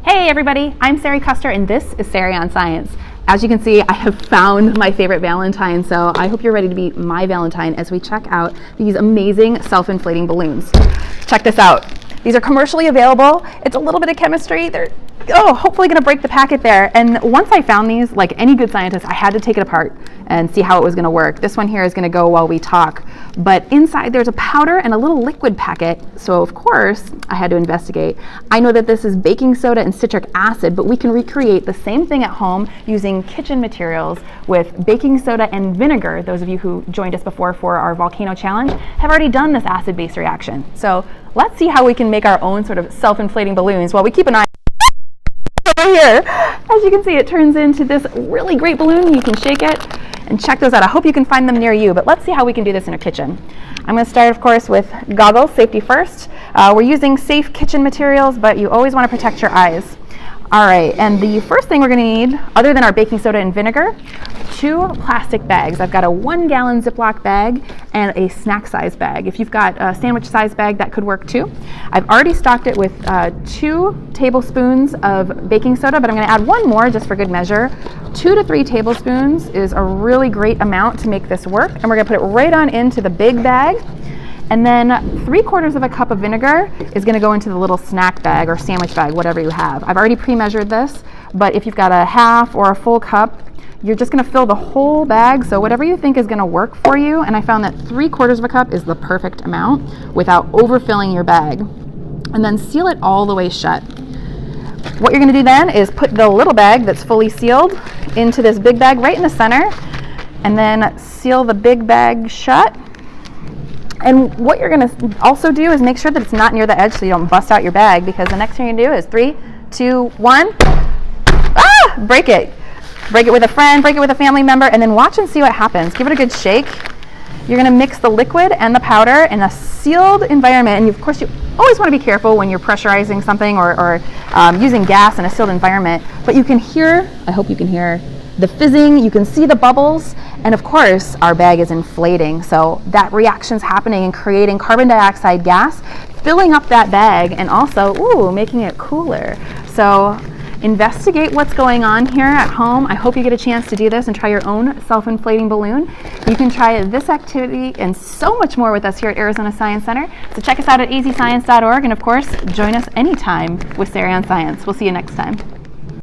Hey everybody, I'm Sari Custer and this is Sari on Science. As you can see, I have found my favorite Valentine, so I hope you're ready to be my Valentine as we check out these amazing self-inflating balloons. Check this out. These are commercially available. It's a little bit of chemistry. They're hopefully gonna break the packet there. And once I found these, like any good scientist, I had to take it apart and see how it was gonna work. This one here is gonna go while we talk. But inside there's a powder and a little liquid packet. So of course, I had to investigate. I know that this is baking soda and citric acid, but we can recreate the same thing at home using kitchen materials with baking soda and vinegar. Those of you who joined us before for our volcano challenge have already done this acid-base reaction. So let's see how we can make our own sort of self-inflating balloons while we keep an eye over here. As you can see, it turns into this really great balloon. You can shake it and check those out. I hope you can find them near you, but let's see how we can do this in our kitchen. I'm going to start, of course, with goggles, safety first. We're using safe kitchen materials, but you always want to protect your eyes. All right, and the first thing we're going to need, other than our baking soda and vinegar, 2 plastic bags. I've got a 1-gallon Ziploc bag and a snack size bag. If you've got a sandwich size bag, that could work too. I've already stocked it with 2 tablespoons of baking soda, but I'm going to add 1 more just for good measure. 2 to 3 tablespoons is a really great amount to make this work, and we're going to put it right on into the big bag. And then 3/4 of a cup of vinegar is going to go into the little snack bag or sandwich bag, whatever you have. I've already pre-measured this, but if you've got a half or a full cup, you're just going to fill the whole bag. So whatever you think is going to work for you. And I found that 3/4 of a cup is the perfect amount without overfilling your bag. And then seal it all the way shut. What you're going to do then is put the little bag that's fully sealed into this big bag right in the center, and then seal the big bag shut. And what you're going to also do is make sure that it's not near the edge so you don't bust out your bag, because the next thing you're going to do is 3, 2, 1, break it. Break it with a friend, break it with a family member, and then watch and see what happens. Give it a good shake. You're going to mix the liquid and the powder in a sealed environment, and of course you always want to be careful when you're pressurizing something or using gas in a sealed environment, but you can hear, I hope you can hear, the fizzing, you can see the bubbles, and of course our bag is inflating, so that reaction's happening and creating carbon dioxide gas, filling up that bag and also making it cooler. So investigate what's going on here at home. I hope you get a chance to do this and try your own self-inflating balloon. You can try this activity and so much more with us here at Arizona Science Center. So check us out at azscience.org, and of course join us anytime with Sari on Science. We'll see you next time.